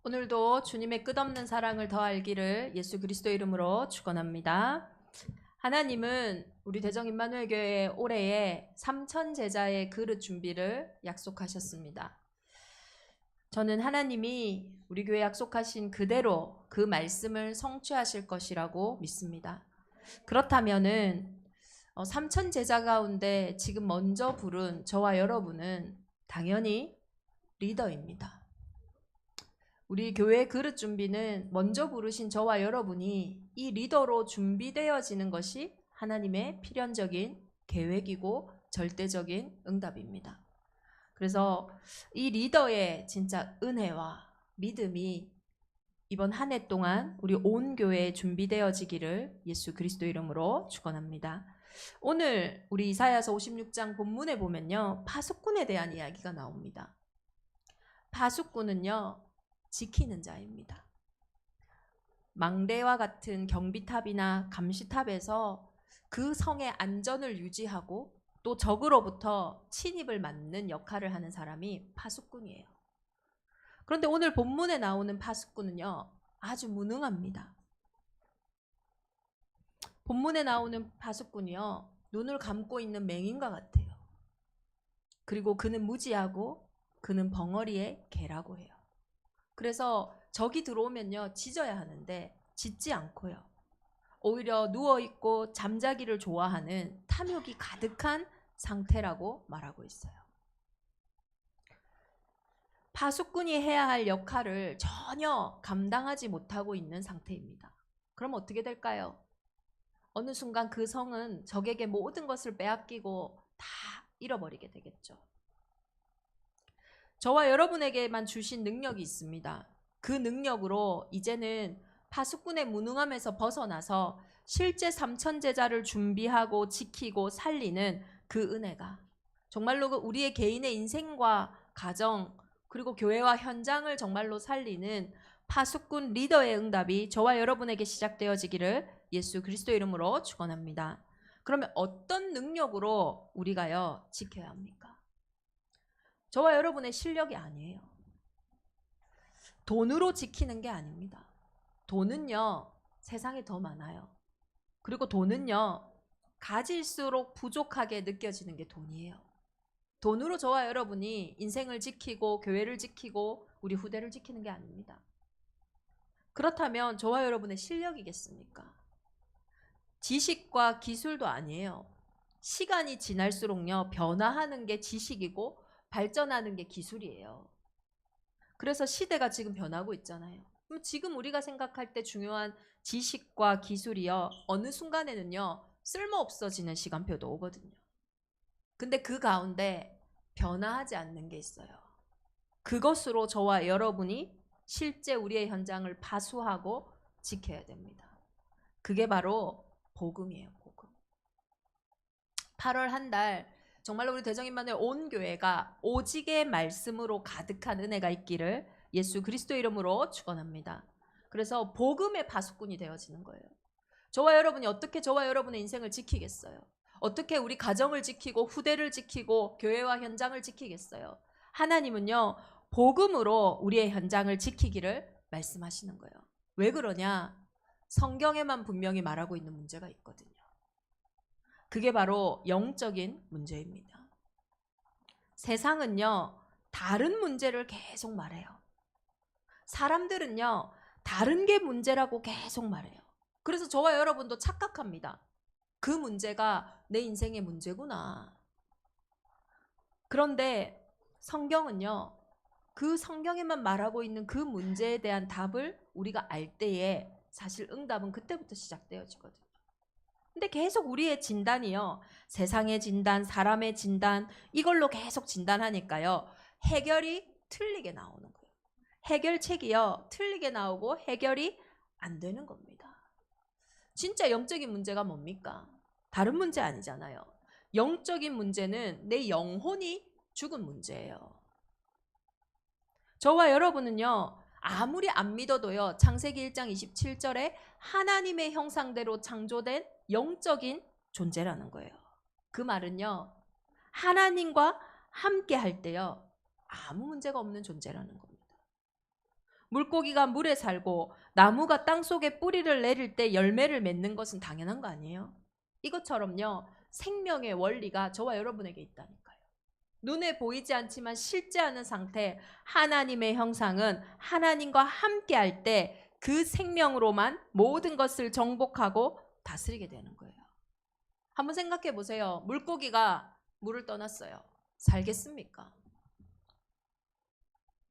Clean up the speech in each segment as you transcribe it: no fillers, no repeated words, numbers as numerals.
오늘도 주님의 끝없는 사랑을 더 알기를 예수 그리스도 이름으로 축원합니다. 하나님은 우리 대정 임마누엘 교회 올해에 3천 제자의 그릇 준비를 약속하셨습니다. 저는 하나님이 우리 교회 약속하신 그대로 그 말씀을 성취하실 것이라고 믿습니다. 그렇다면은 3천 제자 가운데 지금 먼저 부른 저와 여러분은 당연히 리더입니다. 우리 교회 그릇 준비는 먼저 부르신 저와 여러분이 이 리더로 준비되어지는 것이 하나님의 필연적인 계획이고 절대적인 응답입니다. 그래서 이 리더의 진짜 은혜와 믿음이 이번 한 해 동안 우리 온 교회에 준비되어지기를 예수 그리스도 이름으로 축원합니다. 오늘 우리 이사야서 56장 본문에 보면요, 파수꾼에 대한 이야기가 나옵니다. 파수꾼은요, 지키는 자입니다. 망대와 같은 경비탑이나 감시탑에서 그 성의 안전을 유지하고 또 적으로부터 침입을 막는 역할을 하는 사람이 파수꾼이에요. 그런데 오늘 본문에 나오는 파수꾼은요, 아주 무능합니다. 본문에 나오는 파수꾼이요, 눈을 감고 있는 맹인과 같아요. 그리고 그는 무지하고 그는 벙어리의 개라고 해요. 그래서 적이 들어오면요, 짖어야 하는데 짖지 않고요, 오히려 누워있고 잠자기를 좋아하는 탐욕이 가득한 상태라고 말하고 있어요. 파수꾼이 해야 할 역할을 전혀 감당하지 못하고 있는 상태입니다. 그럼 어떻게 될까요? 어느 순간 그 성은 적에게 모든 것을 빼앗기고 다 잃어버리게 되겠죠. 저와 여러분에게만 주신 능력이 있습니다. 그 능력으로 이제는 파수꾼의 무능함에서 벗어나서 실제 3천 제자를 준비하고 지키고 살리는 그 은혜가 정말로 우리의 개인의 인생과 가정 그리고 교회와 현장을 정말로 살리는 파수꾼 리더의 응답이 저와 여러분에게 시작되어지기를 예수 그리스도 이름으로 축원합니다. 그러면 어떤 능력으로 우리가요 지켜야 합니까? 저와 여러분의 실력이 아니에요. 돈으로 지키는 게 아닙니다. 돈은요, 세상에 더 많아요. 그리고 돈은요, 가질수록 부족하게 느껴지는 게 돈이에요. 돈으로 저와 여러분이 인생을 지키고 교회를 지키고 우리 후대를 지키는 게 아닙니다. 그렇다면 저와 여러분의 실력이겠습니까? 지식과 기술도 아니에요. 시간이 지날수록요, 변화하는 게 지식이고 발전하는 게 기술이에요. 그래서 시대가 지금 변하고 있잖아요. 그럼 지금 우리가 생각할 때 중요한 지식과 기술이요, 어느 순간에는요 쓸모없어지는 시간표도 오거든요. 근데 그 가운데 변화하지 않는 게 있어요. 그것으로 저와 여러분이 실제 우리의 현장을 파수하고 지켜야 됩니다. 그게 바로 복음이에요. 복음. 8월 한 달 정말로 우리 대정임마누엘 온 교회가 오직의 말씀으로 가득한 은혜가 있기를 예수 그리스도 이름으로 축원합니다. 그래서 복음의 파수꾼이 되어지는 거예요. 저와 여러분이 어떻게 저와 여러분의 인생을 지키겠어요? 어떻게 우리 가정을 지키고 후대를 지키고 교회와 현장을 지키겠어요? 하나님은요, 복음으로 우리의 현장을 지키기를 말씀하시는 거예요. 왜 그러냐? 성경에만 분명히 말하고 있는 문제가 있거든요. 그게 바로 영적인 문제입니다. 세상은요, 다른 문제를 계속 말해요. 사람들은요, 다른 게 문제라고 계속 말해요. 그래서 저와 여러분도 착각합니다. 그 문제가 내 인생의 문제구나. 그런데 성경은요, 그 성경에만 말하고 있는 그 문제에 대한 답을 우리가 알 때에 사실 응답은 그때부터 시작되어지거든요. 근데 계속 우리의 진단이요, 세상의 진단, 사람의 진단, 이걸로 계속 진단하니까요, 해결이 틀리게 나오는 거예요. 해결책이요, 틀리게 나오고 해결이 안 되는 겁니다. 진짜 영적인 문제가 뭡니까? 다른 문제 아니잖아요. 영적인 문제는 내 영혼이 죽은 문제예요. 저와 여러분은요, 아무리 안 믿어도요, 창세기 1장 27절에 하나님의 형상대로 창조된 영적인 존재라는 거예요. 그 말은요, 하나님과 함께 할 때요, 아무 문제가 없는 존재라는 겁니다. 물고기가 물에 살고 나무가 땅속에 뿌리를 내릴 때 열매를 맺는 것은 당연한 거 아니에요? 이것처럼요. 생명의 원리가 저와 여러분에게 있다니까요. 눈에 보이지 않지만 실제하는 상태, 하나님의 형상은 하나님과 함께 할 때 그 생명으로만 모든 것을 정복하고 다스리게 되는 거예요. 한번 생각해 보세요. 물고기가 물을 떠났어요. 살겠습니까?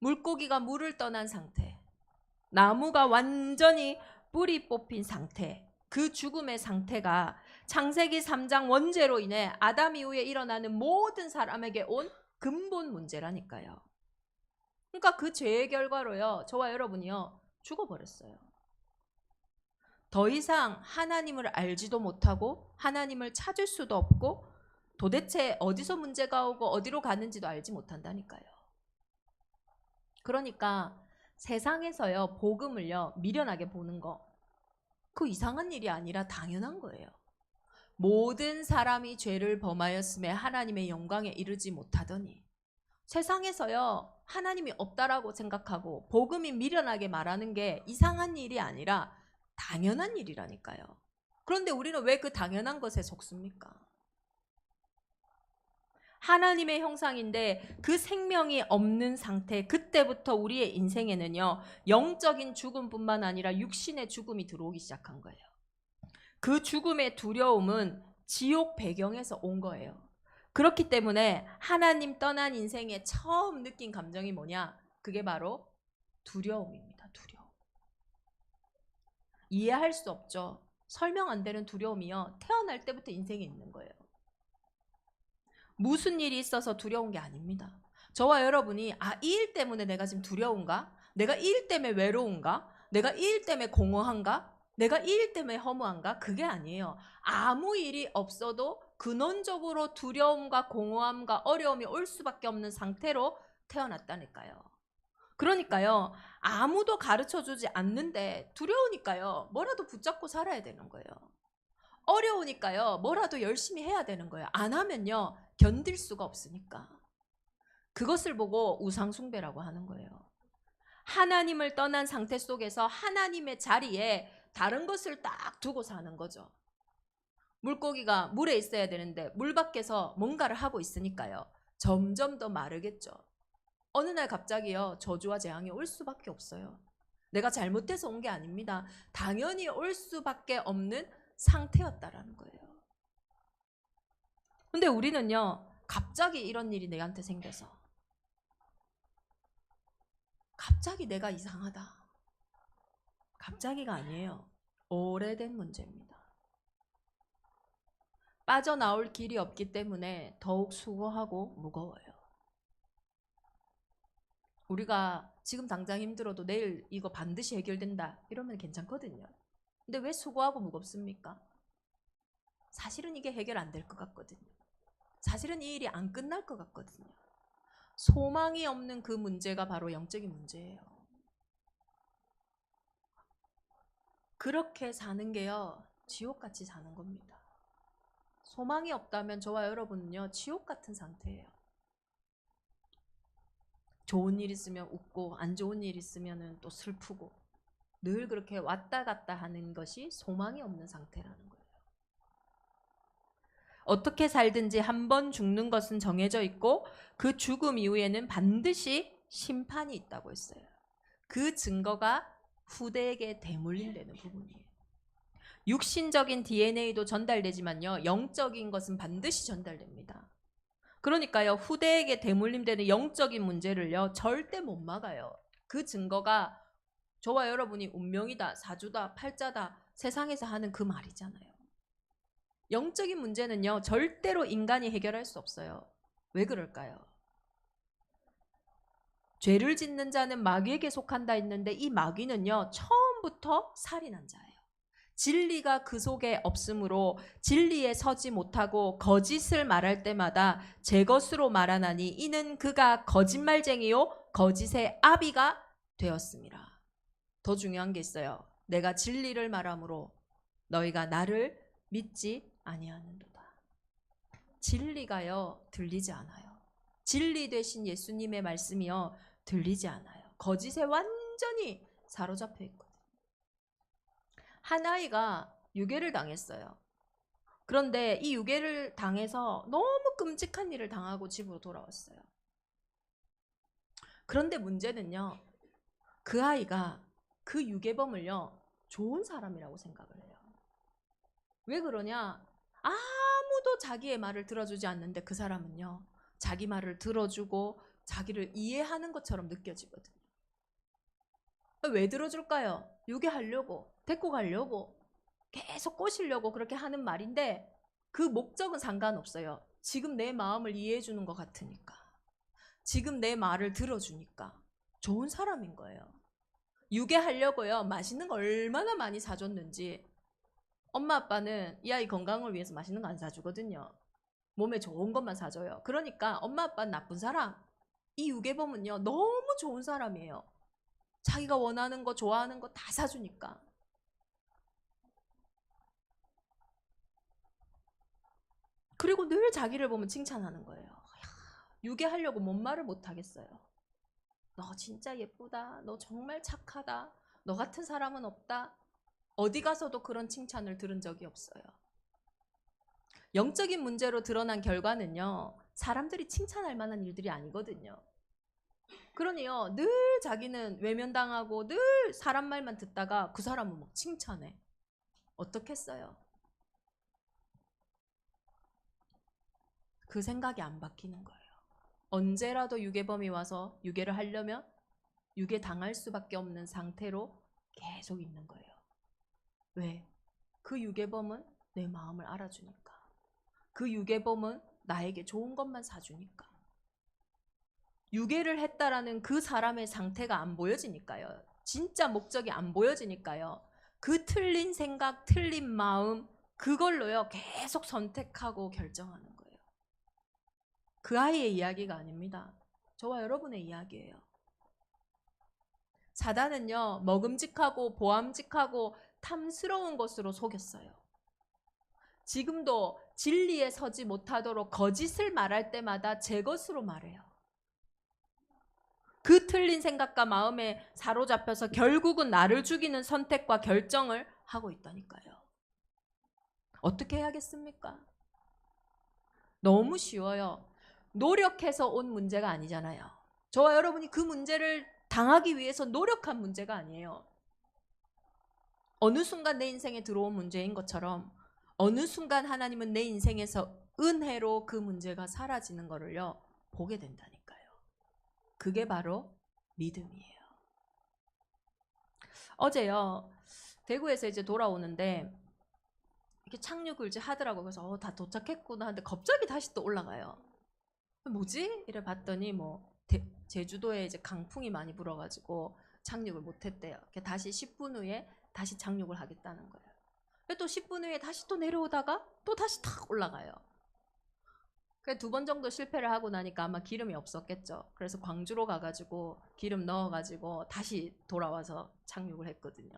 물고기가 물을 떠난 상태, 나무가 완전히 뿌리 뽑힌 상태, 그 죽음의 상태가 창세기 3장 원죄로 인해 아담 이후에 일어나는 모든 사람에게 온 근본 문제라니까요. 그러니까 그 죄의 결과로요, 저와 여러분이요, 죽어버렸어요. 더 이상 하나님을 알지도 못하고 하나님을 찾을 수도 없고 도대체 어디서 문제가 오고 어디로 가는지도 알지 못한다니까요. 그러니까 세상에서요, 복음을요, 미련하게 보는 거, 그 이상한 일이 아니라 당연한 거예요. 모든 사람이 죄를 범하였음에 하나님의 영광에 이르지 못하더니, 세상에서요, 하나님이 없다라고 생각하고 복음이 미련하게 말하는 게 이상한 일이 아니라 당연한 일이라니까요. 그런데 우리는 왜 그 당연한 것에 속습니까? 하나님의 형상인데 그 생명이 없는 상태, 그때부터 우리의 인생에는요, 영적인 죽음뿐만 아니라 육신의 죽음이 들어오기 시작한 거예요. 그 죽음의 두려움은 지옥 배경에서 온 거예요. 그렇기 때문에 하나님 떠난 인생에 처음 느낀 감정이 뭐냐? 그게 바로 두려움입니다. 두려움. 이해할 수 없죠. 설명 안 되는 두려움이요, 태어날 때부터 인생에 있는 거예요. 무슨 일이 있어서 두려운 게 아닙니다. 저와 여러분이 이 일 때문에 내가 지금 두려운가? 내가 이 일 때문에 외로운가? 내가 이 일 때문에 공허한가? 내가 이 일 때문에 허무한가? 그게 아니에요. 아무 일이 없어도 근원적으로 두려움과 공허함과 어려움이 올 수밖에 없는 상태로 태어났다니까요. 그러니까요, 아무도 가르쳐주지 않는데 두려우니까요, 뭐라도 붙잡고 살아야 되는 거예요. 어려우니까요, 뭐라도 열심히 해야 되는 거예요. 안 하면요, 견딜 수가 없으니까. 그것을 보고 우상숭배라고 하는 거예요. 하나님을 떠난 상태 속에서 하나님의 자리에 다른 것을 딱 두고 사는 거죠. 물고기가 물에 있어야 되는데 물 밖에서 뭔가를 하고 있으니까요, 점점 더 마르겠죠. 어느 날 갑자기요, 저주와 재앙이 올 수밖에 없어요. 내가 잘못해서 온 게 아닙니다. 당연히 올 수밖에 없는 상태였다라는 거예요. 근데 우리는요, 갑자기 이런 일이 내한테 생겨서 갑자기 내가 이상하다, 갑자기가 아니에요. 오래된 문제입니다. 빠져나올 길이 없기 때문에 더욱 수고하고 무거워요. 우리가 지금 당장 힘들어도 내일 이거 반드시 해결된다 이러면 괜찮거든요. 근데 왜 수고하고 무겁습니까? 사실은 이게 해결 안 될 것 같거든요. 사실은 이 일이 안 끝날 것 같거든요. 소망이 없는 그 문제가 바로 영적인 문제예요. 그렇게 사는 게요, 지옥같이 사는 겁니다. 소망이 없다면 저와 여러분은요, 지옥 같은 상태예요. 좋은 일 있으면 웃고 안 좋은 일 있으면 또 슬프고 늘 그렇게 왔다 갔다 하는 것이 소망이 없는 상태라는 거예요. 어떻게 살든지 한 번 죽는 것은 정해져 있고 그 죽음 이후에는 반드시 심판이 있다고 했어요. 그 증거가 후대에게 대물림되는 부분이에요. 육신적인 DNA도 전달되지만요, 영적인 것은 반드시 전달됩니다. 그러니까요, 후대에게 대물림되는 영적인 문제를요, 절대 못 막아요. 그 증거가 저와 여러분이 운명이다, 사주다, 팔자다, 세상에서 하는 그 말이잖아요. 영적인 문제는요, 절대로 인간이 해결할 수 없어요. 왜 그럴까요? 죄를 짓는 자는 마귀에게 속한다 했는데 이 마귀는요, 처음부터 살인한 자예요. 진리가 그 속에 없으므로 진리에 서지 못하고 거짓을 말할 때마다 제 것으로 말하나니 이는 그가 거짓말쟁이요 거짓의 아비가 되었습니다. 더 중요한 게 있어요. 내가 진리를 말함으로 너희가 나를 믿지 아니하는도다. 진리가요, 들리지 않아요. 진리 되신 예수님의 말씀이요, 들리지 않아요. 거짓에 완전 완전히 사로잡혀 있거든요. 한 아이가 유괴를 당했어요. 그런데 이 유괴를 당해서 너무 끔찍한 일을 당하고 집으로 돌아왔어요. 그런데 문제는요, 그 아이가 그 유괴범을요, 좋은 사람이라고 생각을 해요. 왜 그러냐? 아무도 자기의 말을 들어주지 않는데 그 사람은요, 자기 말을 들어주고 자기를 이해하는 것처럼 느껴지거든요. 왜 들어줄까요? 유괴하려고, 데리고 가려고, 계속 꼬시려고 그렇게 하는 말인데 그 목적은 상관없어요. 지금 내 마음을 이해해 주는 것 같으니까. 지금 내 말을 들어주니까. 좋은 사람인 거예요. 유괴하려고요. 맛있는 거 얼마나 많이 사줬는지. 엄마 아빠는 이 아이 건강을 위해서 맛있는 거 안 사주거든요. 몸에 좋은 것만 사줘요. 그러니까 엄마 아빠는 나쁜 사람. 이 유괴범은요, 너무 좋은 사람이에요. 자기가 원하는 거, 좋아하는 거 다 사주니까. 그리고 늘 자기를 보면 칭찬하는 거예요. 유괴하려고 뭔 말을 못 하겠어요. 너 진짜 예쁘다. 너 정말 착하다. 너 같은 사람은 없다. 어디 가서도 그런 칭찬을 들은 적이 없어요. 영적인 문제로 드러난 결과는요, 사람들이 칭찬할 만한 일들이 아니거든요. 그러니요, 늘 자기는 외면당하고 늘 사람 말만 듣다가 그 사람은 막 칭찬해. 어떻겠어요? 그 생각이 안 바뀌는 거예요. 언제라도 유괴범이 와서 유괴를 하려면 유괴 당할 수밖에 없는 상태로 계속 있는 거예요. 왜? 그 유괴범은 내 마음을 알아주니까. 그 유괴범은 나에게 좋은 것만 사주니까. 유괴를 했다라는 그 사람의 상태가 안 보여지니까요. 진짜 목적이 안 보여지니까요. 그 틀린 생각, 틀린 마음, 그걸로요, 계속 선택하고 결정하는 거예요. 그 아이의 이야기가 아닙니다. 저와 여러분의 이야기예요. 사단은요, 먹음직하고 보암직하고 탐스러운 것으로 속였어요. 지금도 진리에 서지 못하도록 거짓을 말할 때마다 제 것으로 말해요. 그 틀린 생각과 마음에 사로잡혀서 결국은 나를 죽이는 선택과 결정을 하고 있다니까요. 어떻게 해야겠습니까? 너무 쉬워요. 노력해서 온 문제가 아니잖아요. 저와 여러분이 그 문제를 당하기 위해서 노력한 문제가 아니에요. 어느 순간 내 인생에 들어온 문제인 것처럼 어느 순간 하나님은 내 인생에서 은혜로 그 문제가 사라지는 거를요, 보게 된다니까요. 그게 바로 믿음이에요. 어제요, 대구에서 이제 돌아오는데 이렇게 착륙을 이제 하더라고요. 그래서 다 도착했구나 하는데 갑자기 다시 또 올라가요. 뭐지? 이래 봤더니 뭐 제주도에 이제 강풍이 많이 불어가지고 착륙을 못했대요. 다시 10분 후에 다시 착륙을 하겠다는 거예요. 또 10분 후에 다시 또 내려오다가 또 다시 탁 올라가요. 두 번 정도 실패를 하고 나니까 아마 기름이 없었겠죠. 그래서 광주로 가가지고 기름 넣어가지고 다시 돌아와서 착륙을 했거든요.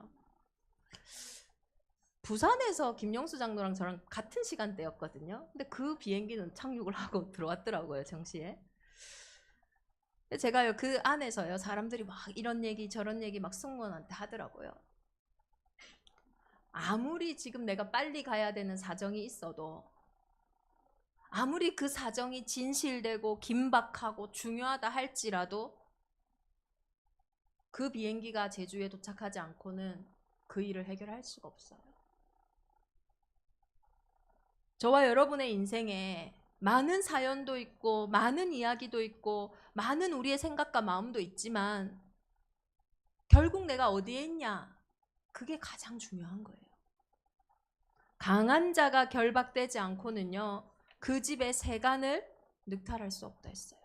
부산에서 김영수 장로랑 저랑 같은 시간대였거든요. 근데 그 비행기는 착륙을 하고 들어왔더라고요, 정시에. 제가요, 그 안에서요, 사람들이 막 이런 얘기 저런 얘기 막 승무원한테 하더라고요. 아무리 지금 내가 빨리 가야 되는 사정이 있어도, 아무리 그 사정이 진실되고 긴박하고 중요하다 할지라도 그 비행기가 제주에 도착하지 않고는 그 일을 해결할 수가 없어요. 저와 여러분의 인생에 많은 사연도 있고 많은 이야기도 있고 많은 우리의 생각과 마음도 있지만 결국 내가 어디에 있냐? 그게 가장 중요한 거예요. 강한 자가 결박되지 않고는요, 그 집의 세간을 늑탈할 수 없다 했어요.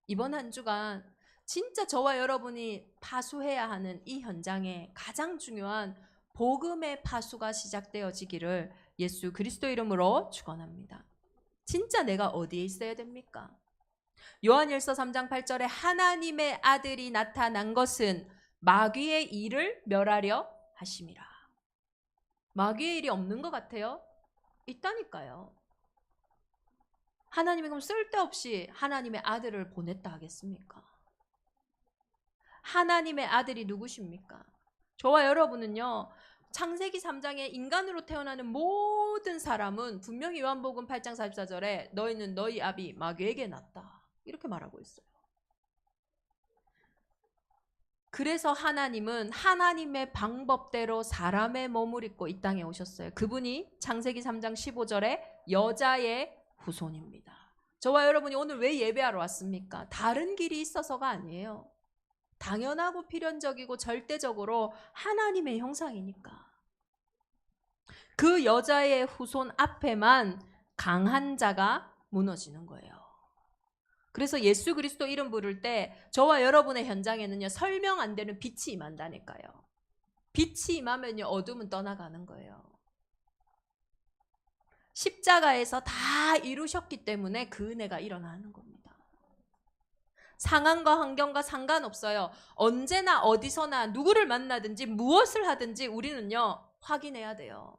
이번 한 주간 진짜 저와 여러분이 파수해야 하는 이 현장에 가장 중요한 복음의 파수가 시작되어지기를 예수 그리스도 이름으로 축원합니다. 진짜 내가 어디에 있어야 됩니까? 요한일서 3장 8절에 하나님의 아들이 나타난 것은 마귀의 일을 멸하려 하심이라. 마귀의 일이 없는 것 같아요? 있다니까요. 하나님이 그럼 쓸데없이 하나님의 아들을 보냈다 하겠습니까? 하나님의 아들이 누구십니까? 저와 여러분은요, 창세기 3장에 인간으로 태어나는 모든 사람은 분명히 요한복음 8장 44절에 너희는 너희 아비 마귀에게 났다, 이렇게 말하고 있어요. 그래서 하나님은 하나님의 방법대로 사람의 몸을 입고 이 땅에 오셨어요. 그분이 창세기 3장 15절에 여자의 후손입니다. 저와 여러분이 오늘 왜 예배하러 왔습니까? 다른 길이 있어서가 아니에요. 당연하고 필연적이고 절대적으로 하나님의 형상이니까. 그 여자의 후손 앞에만 강한 자가 무너지는 거예요. 그래서 예수 그리스도 이름 부를 때 저와 여러분의 현장에는요, 설명 안 되는 빛이 임한다니까요. 빛이 임하면요, 어둠은 떠나가는 거예요. 십자가에서 다 이루셨기 때문에 그 은혜가 일어나는 겁니다. 상황과 환경과 상관없어요. 언제나 어디서나 누구를 만나든지 무엇을 하든지 우리는요, 확인해야 돼요.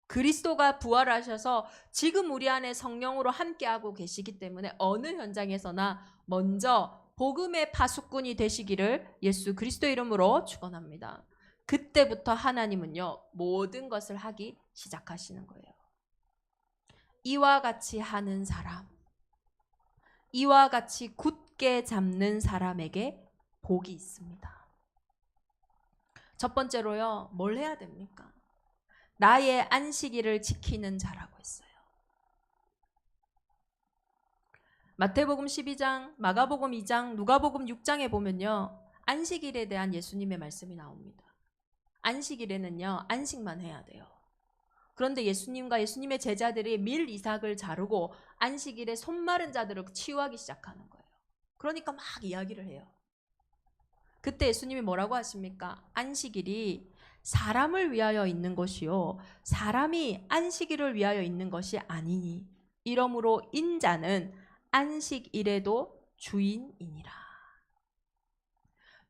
그리스도가 부활하셔서 지금 우리 안에 성령으로 함께하고 계시기 때문에 어느 현장에서나 먼저 복음의 파수꾼이 되시기를 예수 그리스도 이름으로 축원합니다. 그때부터 하나님은요, 모든 것을 하기 시작하시는 거예요. 이와 같이 하는 사람, 이와 같이 굳게 잡는 사람에게 복이 있습니다. 첫 번째로요, 뭘 해야 됩니까? 나의 안식일을 지키는 자라고 했어요. 마태복음 12장, 마가복음 2장, 누가복음 6장에 보면요, 안식일에 대한 예수님의 말씀이 나옵니다. 안식일에는요, 안식만 해야 돼요. 그런데 예수님과 예수님의 제자들이 밀 이삭을 자르고 안식일에 손 마른 자들을 치유하기 시작하는 거예요. 그러니까 막 이야기를 해요. 그때 예수님이 뭐라고 하십니까? 안식일이 사람을 위하여 있는 것이요, 사람이 안식일을 위하여 있는 것이 아니니 이러므로 인자는 안식일에도 주인이니라.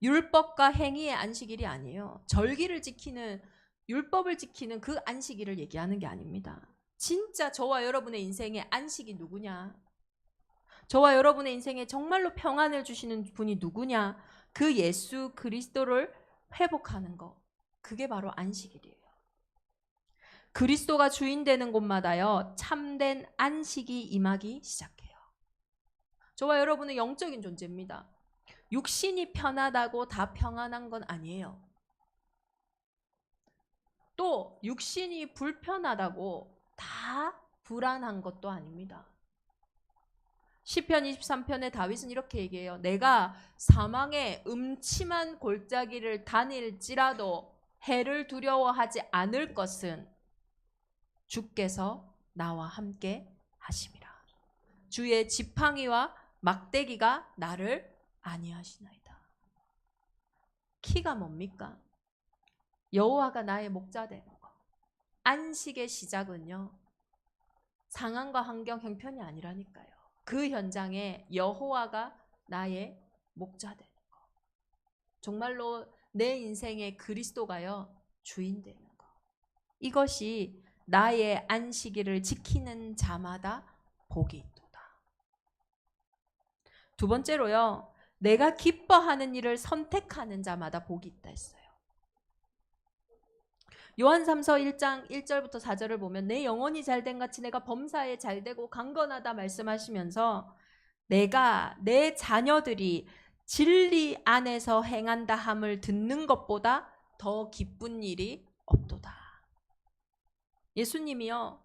율법과 행위의 안식일이 아니에요. 절기를 지키는, 율법을 지키는 그 안식일을 얘기하는 게 아닙니다. 진짜 저와 여러분의 인생의 안식이 누구냐? 저와 여러분의 인생에 정말로 평안을 주시는 분이 누구냐? 그 예수 그리스도를 회복하는 거, 그게 바로 안식일이에요. 그리스도가 주인 되는 곳마다요, 참된 안식이 임하기 시작해요. 저와 여러분은 영적인 존재입니다. 육신이 편하다고 다 평안한 건 아니에요. 또 육신이 불편하다고 다 불안한 것도 아닙니다. 시편 23편에 다윗은 이렇게 얘기해요. 내가 사망의 음침한 골짜기를 다닐지라도 해를 두려워하지 않을 것은 주께서 나와 함께 하심이라. 주의 지팡이와 막대기가 나를 안위하시나이다. 키가 뭡니까? 여호와가 나의 목자 되는 거. 안식의 시작은요, 상황과 환경 형편이 아니라니까요. 그 현장에 여호와가 나의 목자 되는 거. 정말로 내 인생의 그리스도가요, 주인 되는 거. 이것이 나의 안식일을 지키는 자마다 복이 있도다. 두 번째로요, 내가 기뻐하는 일을 선택하는 자마다 복이 있다 했어요. 요한3서 1장 1절부터 4절을 보면 내 영혼이 잘된 같이 내가 범사에 잘되고 강건하다 말씀하시면서 내가 내 자녀들이 진리 안에서 행한다 함을 듣는 것보다 더 기쁜 일이 없도다. 예수님이요,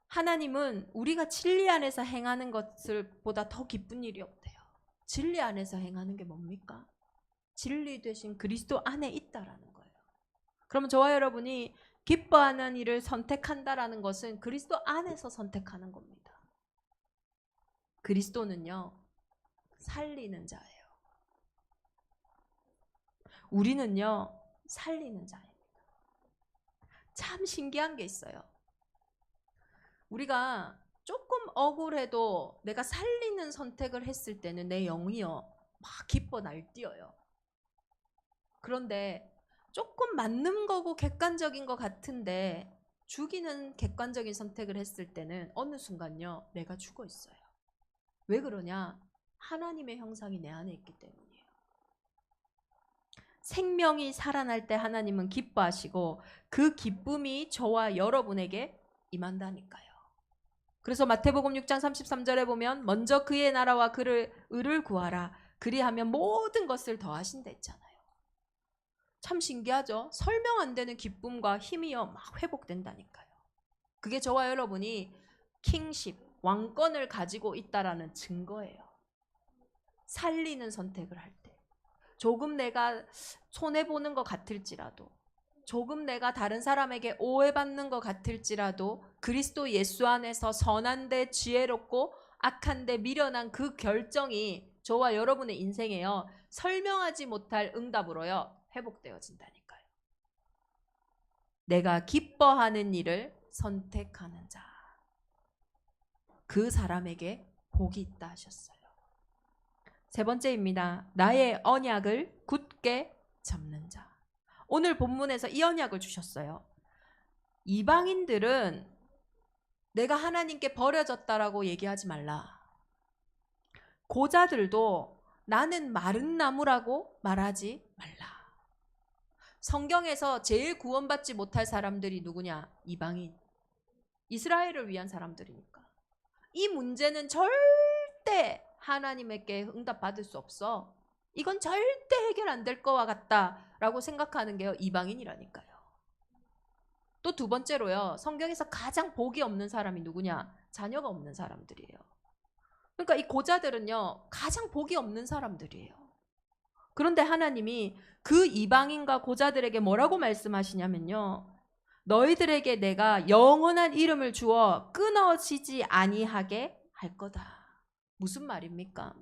하나님은 우리가 진리 안에서 행하는 것을 보다 더 기쁜 일이 없대요. 진리 안에서 행하는 게 뭡니까? 진리 되신 그리스도 안에 있다라는 거예요. 그러면 저와 여러분이 기뻐하는 일을 선택한다라는 것은 그리스도 안에서 선택하는 겁니다. 그리스도는요, 살리는 자예요. 우리는요, 살리는 자입니다. 참 신기한 게 있어요. 우리가 조금 억울해도 내가 살리는 선택을 했을 때는 내 영이요, 막 기뻐 날뛰어요. 그런데 조금 맞는 거고 객관적인 것 같은데 죽이는 객관적인 선택을 했을 때는 어느 순간요, 내가 죽어 있어요. 왜 그러냐? 하나님의 형상이 내 안에 있기 때문이에요. 생명이 살아날 때 하나님은 기뻐하시고 그 기쁨이 저와 여러분에게 임한다니까요. 그래서 마태복음 6장 33절에 보면 먼저 그의 나라와 그를 의를 구하라. 그리하면 모든 것을 더하신다 했잖아요. 참 신기하죠? 설명 안 되는 기쁨과 힘이요 막 회복된다니까요. 그게 저와 여러분이 킹십, 왕권을 가지고 있다라는 증거예요. 살리는 선택을 할 때. 조금 내가 손해보는 것 같을지라도, 조금 내가 다른 사람에게 오해받는 것 같을지라도 그리스도 예수 안에서 선한데 지혜롭고 악한데 미련한 그 결정이 저와 여러분의 인생에요 설명하지 못할 응답으로요 회복되어진다니까요. 내가 기뻐하는 일을 선택하는 자, 그 사람에게 복이 있다 하셨어요. 세 번째입니다. 나의 언약을 굳게 잡는 자. 오늘 본문에서 이 언약을 주셨어요. 이방인들은 내가 하나님께 버려졌다라고 얘기하지 말라. 고자들도 나는 마른 나무라고 말하지 말라. 성경에서 제일 구원받지 못할 사람들이 누구냐? 이방인. 이스라엘을 위한 사람들이니까. 이 문제는 절대 하나님에게 응답받을 수 없어. 이건 절대 해결 안 될 거와 같다라고 생각하는 게요 이방인이라니까요. 또 두 번째로요, 성경에서 가장 복이 없는 사람이 누구냐? 자녀가 없는 사람들이에요. 그러니까 이 고자들은요 가장 복이 없는 사람들이에요. 그런데 하나님이 그 이방인과 고자들에게 뭐라고 말씀하시냐면요, 너희들에게 내가 영원한 이름을 주어 끊어지지 아니하게 할 거다. 무슨 말입니까?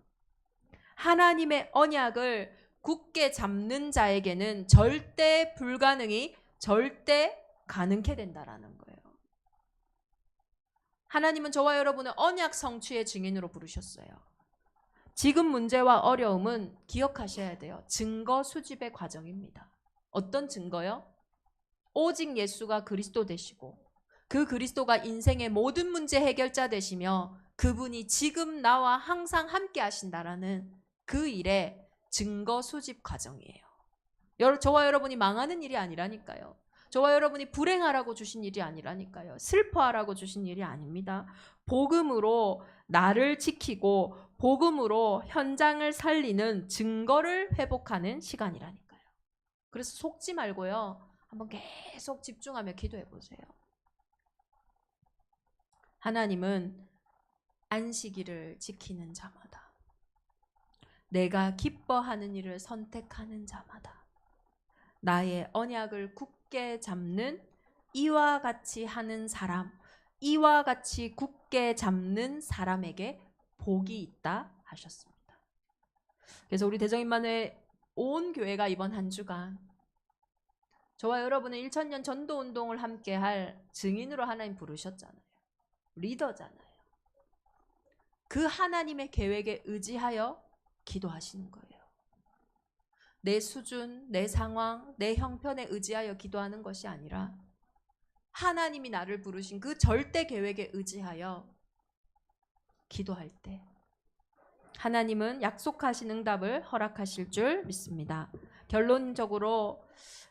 하나님의 언약을 굳게 잡는 자에게는 절대 불가능이 절대 가능케 된다라는 거예요. 하나님은 저와 여러분을 언약 성취의 증인으로 부르셨어요. 지금 문제와 어려움은 기억하셔야 돼요. 증거 수집의 과정입니다. 어떤 증거요? 오직 예수가 그리스도 되시고 그 그리스도가 인생의 모든 문제 해결자 되시며 그분이 지금 나와 항상 함께 하신다라는 그 일의 증거 수집 과정이에요. 저와 여러분이 망하는 일이 아니라니까요. 저와 여러분이 불행하라고 주신 일이 아니라니까요. 슬퍼하라고 주신 일이 아닙니다. 복음으로 나를 지키고 복음으로 현장을 살리는 증거를 회복하는 시간이라니까요. 그래서 속지 말고요. 한번 계속 집중하며 기도해 보세요. 하나님은 안식일을 지키는 자마다, 내가 기뻐하는 일을 선택하는 자마다, 나의 언약을 굳게 잡는 이와 같이 하는 사람, 이와 같이 굳게 잡는 사람에게 복이 있다 하셨습니다. 그래서 우리 대정인만회 온 교회가 이번 한 주간 저와 여러분은 1000년 전도 운동을 함께 할 증인으로 하나님 부르셨잖아요. 리더잖아요. 그 하나님의 계획에 의지하여 기도하시는 거예요. 내 수준, 내 상황, 내 형편에 의지하여 기도하는 것이 아니라 하나님이 나를 부르신 그 절대 계획에 의지하여 기도할 때 하나님은 약속하신 응답을 허락하실 줄 믿습니다. 결론적으로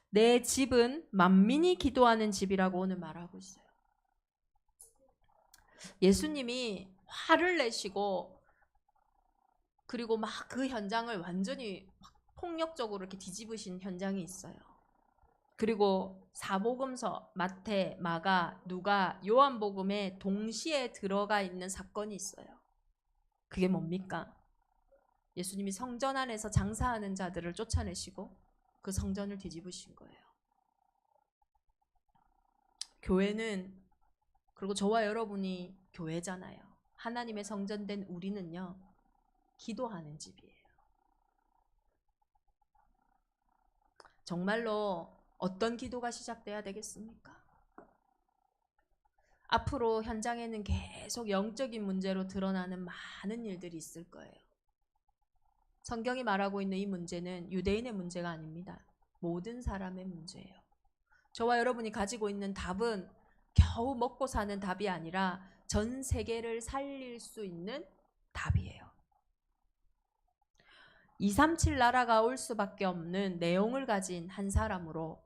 내 집은 만민이 기도하는 집이라고 오늘 말하고 있어요. 예수님이 화를 내시고 그리고 막 그 현장을 완전히 폭력적으로 이렇게 뒤집으신 현장이 있어요. 그리고 사복음서 마태, 마가, 누가, 요한복음에 동시에 들어가 있는 사건이 있어요. 그게 뭡니까? 예수님이 성전 안에서 장사하는 자들을 쫓아내시고 그 성전을 뒤집으신 거예요. 교회는, 그리고 저와 여러분이 교회잖아요. 하나님의 성전된 우리는요, 기도하는 집이에요. 정말로 어떤 기도가 시작돼야 되겠습니까? 앞으로 현장에는 계속 영적인 문제로 드러나는 많은 일들이 있을 거예요. 성경이 말하고 있는 이 문제는 유대인의 문제가 아닙니다. 모든 사람의 문제예요. 저와 여러분이 가지고 있는 답은 겨우 먹고 사는 답이 아니라 전 세계를 살릴 수 있는 답이에요. 237 나라가 올 수밖에 없는 내용을 가진 한 사람으로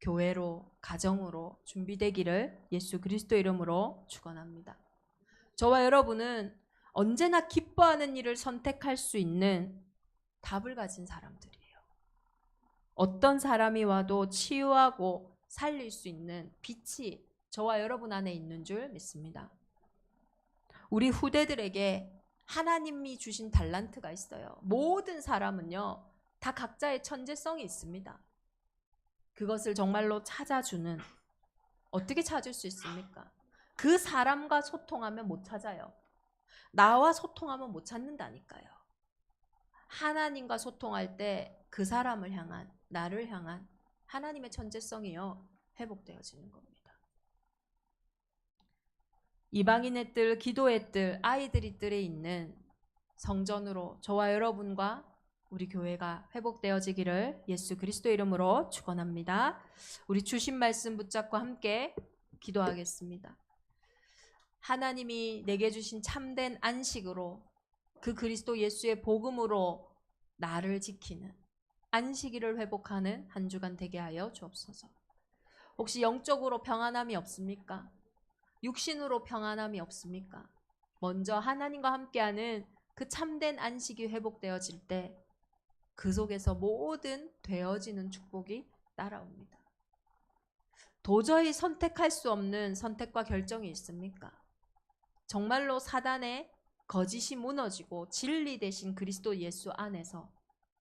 교회로 가정으로 준비되기를 예수 그리스도 이름으로 축원합니다. 저와 여러분은 언제나 기뻐하는 일을 선택할 수 있는 답을 가진 사람들이에요. 어떤 사람이 와도 치유하고 살릴 수 있는 빛이 저와 여러분 안에 있는 줄 믿습니다. 우리 후대들에게 하나님이 주신 달란트가 있어요. 모든 사람은요, 다 각자의 천재성이 있습니다. 그것을 정말로 찾아주는, 어떻게 찾을 수 있습니까? 그 사람과 소통하면 못 찾아요. 나와 소통하면 못 찾는다니까요. 하나님과 소통할 때 그 사람을 향한, 나를 향한 하나님의 천재성이요, 회복되어지는 겁니다. 이방인의 뜰, 기도의 뜰, 아이들이 뜰에 있는 성전으로 저와 여러분과 우리 교회가 회복되어지기를 예수 그리스도 이름으로 축원합니다. 우리 주신 말씀 붙잡고 함께 기도하겠습니다. 하나님이 내게 주신 참된 안식으로 그 그리스도 예수의 복음으로 나를 지키는 안식일을 회복하는 한 주간 되게 하여 주옵소서. 혹시 영적으로 평안함이 없습니까? 육신으로 평안함이 없습니까? 먼저 하나님과 함께하는 그 참된 안식이 회복되어질 때 그 속에서 모든 되어지는 축복이 따라옵니다. 도저히 선택할 수 없는 선택과 결정이 있습니까? 정말로 사단의 거짓이 무너지고 진리 대신 그리스도 예수 안에서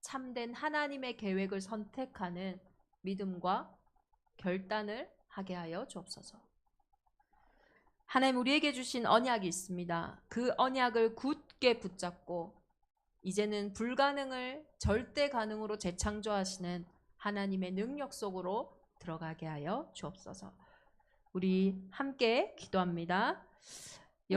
참된 하나님의 계획을 선택하는 믿음과 결단을 하게 하여 주옵소서. 하나님 우리에게 주신 언약이 있습니다. 그 언약을 굳게 붙잡고 이제는 불가능을 절대 가능으로 재창조하시는 하나님의 능력 속으로 들어가게 하여 주옵소서. 우리 함께 기도합니다.